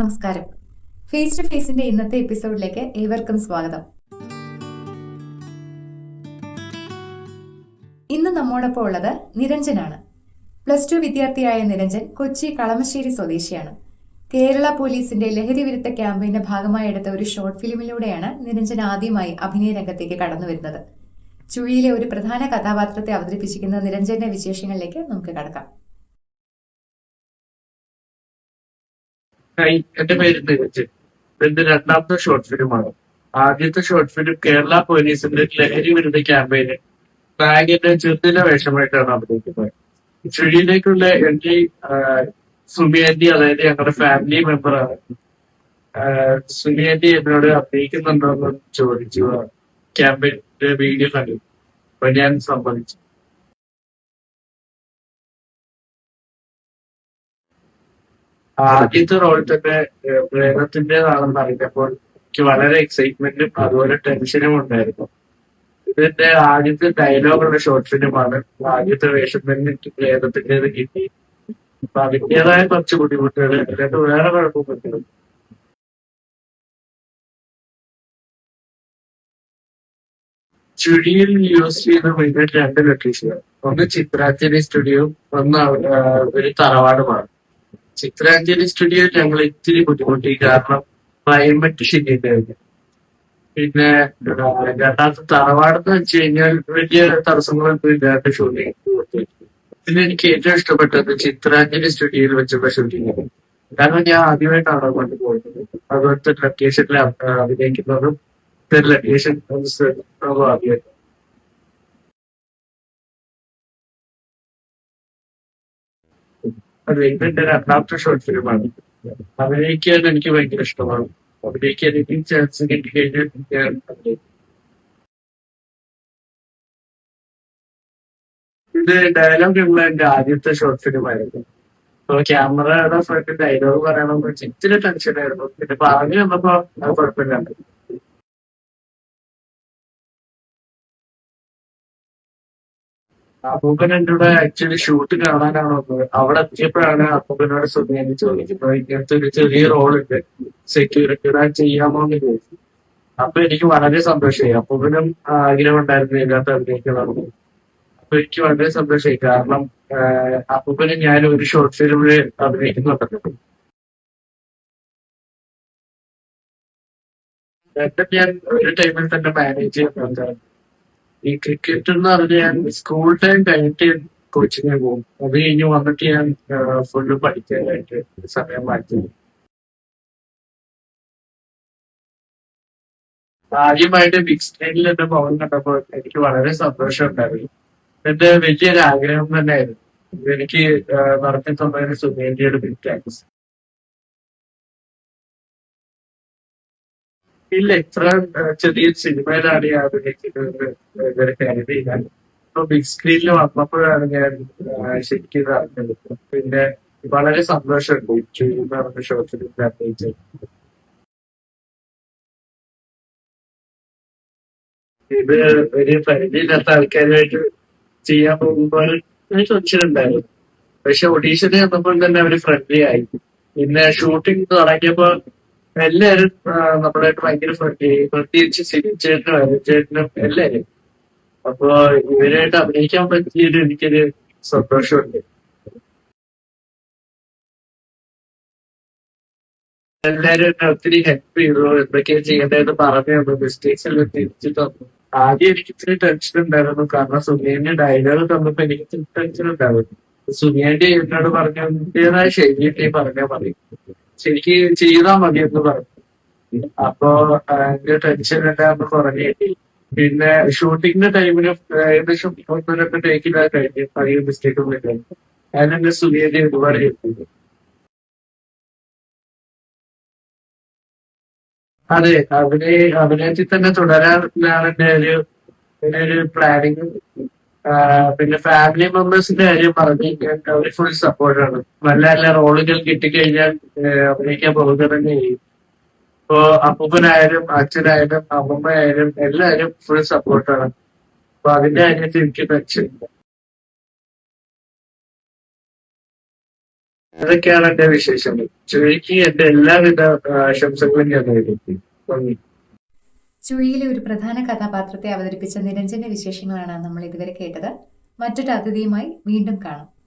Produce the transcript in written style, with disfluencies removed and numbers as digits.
നമസ്കാരം. Face to ഫേസിന്റെ ഇന്നത്തെ എപ്പിസോഡിലേക്ക് ഏവർക്കും സ്വാഗതം. ഇന്ന് നമ്മോടൊപ്പം ഉള്ളത് നിരഞ്ജനാണ്. +2 വിദ്യാർത്ഥിയായ നിരഞ്ജൻ കൊച്ചി കളമശ്ശേരി സ്വദേശിയാണ്. കേരള പോലീസിന്റെ ലഹരി വിരുദ്ധ ക്യാമ്പയിന്റെ ഭാഗമായി എടുത്ത ഒരു ഷോർട്ട് ഫിലിമിലൂടെയാണ് നിരഞ്ജൻ ആദ്യമായി അഭിനയ രംഗത്തേക്ക് കടന്നു വരുന്നത്. ചുഴിയിലെ ഒരു പ്രധാന കഥാപാത്രത്തെ അവതരിപ്പിച്ചിരിക്കുന്ന നിരഞ്ജന്റെ വിശേഷങ്ങളിലേക്ക് നമുക്ക് കടക്കാം. എന്റെ പേര് നിരഞ്ജൻ. ഇതിന്റെ രണ്ടാമത്തെ ഷോർട്ട് ഫിലിമാണ്. ആദ്യത്തെ ഷോർട്ട് ഫിലിം കേരള പോലീസിന്റെ ലഹരി വിരുദ്ധ ക്യാമ്പയിന് നായകന്റെ ചെറുതിന്റെ വേഷമായിട്ടാണ് അഭിനയിക്കുന്നത്. ചുഴിയിലേക്കുള്ള എൻട്രി സുമി ആന്റി, അതായത് ഞങ്ങളുടെ ഫാമിലി മെമ്പറാണ്. സുമി ആന്റി എന്നോട് അഭിനയിക്കുന്നുണ്ടോ എന്ന് ചോദിച്ചു. ക്യാമ്പയിന്റെ വീഡിയോ കണ്ടു. അപ്പൊ ഞാൻ സമ്മതിച്ചു. ആദ്യത്തെ റോൾ തന്നെ പ്രേമത്തിന്റേതാണെന്ന് അറിഞ്ഞപ്പോൾ എനിക്ക് വളരെ എക്സൈറ്റ്മെന്റും അതുപോലെ ടെൻഷനും ഉണ്ടായിരുന്നു. ഇതിന്റെ ആദ്യത്തെ ഡയലോഗുള്ള ഷോർട്ട് ഫിലിമാണ്. ആദ്യത്തെ വേഷം തന്നെ എനിക്ക് പ്രേമത്തിന്റേത് കിട്ടി. അപ്പൊ അതിന്റേതായ കുറച്ച് ബുദ്ധിമുട്ടുകൾ, അല്ലാണ്ട് വേറെ കുഴപ്പമൊന്നുമില്ല. ചുഴിയിൽ യൂസ് ചെയ്യുന്ന മെയിൻ രണ്ട് ലൊക്കേഷനുകൾ, ഒന്ന് ചിത്രാഞ്ജലി സ്റ്റുഡിയോ, ഒന്ന് ഒരു തറവാടുമാണ്. ചിത്രാഞ്ജലി സ്റ്റുഡിയോയിൽ ഞങ്ങൾ ഇത്തിരി ബുദ്ധിമുട്ടി, കാരണം ക്ലൈമറ്റ് ശരിയായിരുന്നു. പിന്നെ രണ്ടാമത്തെ തറവാടെന്ന് വെച്ച് കഴിഞ്ഞാൽ വലിയ തടസ്സങ്ങളൊന്നും ഇല്ലാണ്ട് ഷൂട്ടിങ്. പിന്നെ എനിക്ക് ഏറ്റവും ഇഷ്ടപ്പെട്ടത് ചിത്രാഞ്ജലി സ്റ്റുഡിയോയിൽ വെച്ചുള്ള ഷൂട്ടിങ്, കാരണം ഞാൻ ആദ്യമായിട്ടാണ് അങ്ങോട്ട് പോകുന്നത്. അതുപോലത്തെ ലൊക്കേഷനിൽ അഭിനയിക്കുന്നതും ലൊക്കേഷൻ ആദ്യമായിട്ട്. അത് എന്റെ രണ്ടാമത്തെ ഷോർട്ട് ഫിലിമാണ്. അഭിനയിക്കാൻ എനിക്ക് ഭയങ്കര ഇഷ്ടമാണ്. അഭിനയിക്കാൻ എനിക്ക് ചാൻസ് കിട്ടിക്കഴിഞ്ഞാൽ ഞാൻ അഭിനയിക്കും. ഇത് ഡയലോഗ് ഉള്ള എന്റെ ആദ്യത്തെ ഷോർട്ട് ഫിലിമായിരുന്നു. അപ്പൊ ക്യാമറയുടെ ഫ്രണ്ട് ഡയലോഗ് പറയണമെന്ന് വെച്ചാൽ ഇത്തിരി ടെൻഷനായിരുന്നു. പിന്നെ പറഞ്ഞു വന്നപ്പോ അത് കുഴപ്പമില്ല. അപ്പൂപ്പൻ എന്റെ കൂടെ ആക്ച്വലി ഷൂട്ട് കാണാനാണ് വന്നത്. അവിടെ എത്തിയപ്പോഴാണ് അപ്പൂപ്പനോട് സുനിയാന്റി ചോദിക്കുന്നത്, ഇങ്ങനത്തെ ഒരു ചെറിയ റോൾ ഉണ്ട്, സെക്യൂരിറ്റിയുടെ ചെയ്യാമോ എന്ന് ചോദിച്ചു. അപ്പൊ എനിക്ക് വളരെ സന്തോഷമായി. അപ്പൂപ്പനും ആഗ്രഹം ഉണ്ടായിരുന്നു ഇതിനകത്ത് അഭിനയിക്കണമെന്ന്. അപ്പൊ എനിക്ക് വളരെ സന്തോഷമായി, കാരണം അപ്പൂപ്പനും ഞാൻ ഒരു ഷോർട്ട് ഫിലിമില് അഭിനയിക്കുന്നുണ്ടല്ലോ. രണ്ടും ഞാൻ ഒരു ടൈമിൽ തന്നെ മാനേജ് ചെയ്യുന്നുണ്ടായിരുന്നു. ഈ ക്രിക്കറ്റ് എന്ന് പറഞ്ഞാൽ ഞാൻ സ്കൂൾ ടൈം കഴിഞ്ഞിട്ട് കോച്ചിങ്ങിന് പോകും. അത് കഴിഞ്ഞ് വന്നിട്ട് ഞാൻ ഫുള്ള് പഠിക്കാനായിട്ട് സമയം മാറ്റി. ആദ്യമായിട്ട് ബിഗ് സ്ക്രീനിൽ എന്റെ പവൻ കണ്ടപ്പോൾ എനിക്ക് വളരെ സന്തോഷം ഉണ്ടായിരുന്നു. എന്റെ വലിയൊരു ആഗ്രഹം തന്നെയായിരുന്നു. എനിക്ക് നടത്തി തന്നതിന് സുമേന്റയുടെ ബിഗ് താങ്ക്സ്. ഇല്ല, ഇത്ര ചെറിയ സിനിമയിലാണ് ഞാൻ അഭിനയിക്കുന്നത് ഇവരെ കരുതിയില്ല. ഇപ്പൊ ബിഗ് സ്ക്രീനിൽ വന്നപ്പോഴാണ് ഞാൻ ശരിക്കും ഇത് അറിഞ്ഞത്. പിന്നെ വളരെ സന്തോഷമുണ്ട് ചെയ്യുന്ന പറഞ്ഞ ഷോർട്ടിൽ അഭിനയിച്ചത്. ഇത് ഒരു പരിചയമില്ലാത്ത ആൾക്കാരുമായിട്ട് ചെയ്യാൻ പോകുമ്പോൾ ഒരു ടെൻഷനുണ്ടായിരുന്നു. പക്ഷെ ഒഡീഷന് ചെന്നപ്പോൾ തന്നെ അവര് ഫ്രണ്ട്ലി ആയി. പിന്നെ ഷൂട്ടിംഗ് തുടങ്ങിയപ്പോ എല്ലാവരും നമ്മളായിട്ട് ഭയങ്കര ഫ്രണ്ട്ലി ആയി. പ്രത്യേകിച്ച് സിബിച്ചേട്ടനും അരുൺചേട്ടനും എല്ലാവരും. അപ്പൊ ഇവരായിട്ട് അഭിനയിക്കാൻ പറ്റിയൊരു എനിക്കൊരു സന്തോഷമുണ്ട്. എല്ലാരും എന്നെ ഒത്തിരി ഹെൽപ്പ് ചെയ്തു, എന്തൊക്കെയാ ചെയ്യേണ്ടതെന്ന് പറഞ്ഞു തന്നു, മിസ്റ്റേക്സ് എല്ലാം തിരിച്ചു തന്നു. ആദ്യം എനിക്ക് ഇത്തിരി ടെൻഷൻ ഉണ്ടായിരുന്നു, കാരണം സുനിയന്റെ ഡയലോഗ് തന്നപ്പോ എനിക്ക് ഇത്തിരി ടെൻഷൻ ഉണ്ടായിരുന്നു. സുനിയന്റെ എന്നോട് പറഞ്ഞു, ഇന്റേതായ ശൈലിയിട്ട് പറഞ്ഞാൽ മതി, ശരിക്ക് ചെയ്താൽ മതി എന്ന് പറഞ്ഞു. അപ്പൊ എന്റെ ടെൻഷൻ എല്ലാം കുറഞ്ഞു. പിന്നെ ഷൂട്ടിങ്ങിന്റെ ടൈമിന് ഏകദേശം 1-2 ടേക്കിലാണ് കഴിഞ്ഞു, അധികം മിസ്റ്റേക്ക് ഒന്നും ഇല്ല. അതിനെന്റെ സുനിയന്റെ ഒരുപാട് ഹെൽപ്പ് ചെയ്തു. അതെ, അഭിനയത്തിൽ തന്നെ തുടരാനാണ് എന്റെ ഒരു പ്ലാനിങ്. പിന്നെ ഫാമിലി മെമ്പേഴ്സിന്റെ കാര്യം പറഞ്ഞു കഴിഞ്ഞാൽ അവർ ഫുൾ സപ്പോർട്ടാണ്. നല്ല നല്ല റോളുകൾ കിട്ടിക്കഴിഞ്ഞാൽ അഭിനയിക്കാൻ പോകുക തന്നെ ചെയ്യും. ഇപ്പോ അപ്പൂപ്പനായാലും അച്ഛനായാലും അമ്മമ്മയായാലും എല്ലാവരും ഫുൾ സപ്പോർട്ടാണ്. അപ്പൊ അതിന്റെ കാര്യത്തിൽ എനിക്ക് ടെൻഷൻ. അതൊക്കെയാണ് എന്റെ വിശേഷങ്ങൾ. ചുഴിക്ക് എന്റെ എല്ലാവിധ ആശംസകളും ഞാൻ നേരിട്ടു. നന്ദി. ചുഴിയിലെ ഒരു പ്രധാന കഥാപാത്രത്തെ അവതരിപ്പിച്ച നിരഞ്ജന്റെ വിശേഷങ്ങളാണ് നമ്മൾ ഇതുവരെ കേട്ടത്. മറ്റൊരു അതിഥിയുമായി വീണ്ടും കാണാം.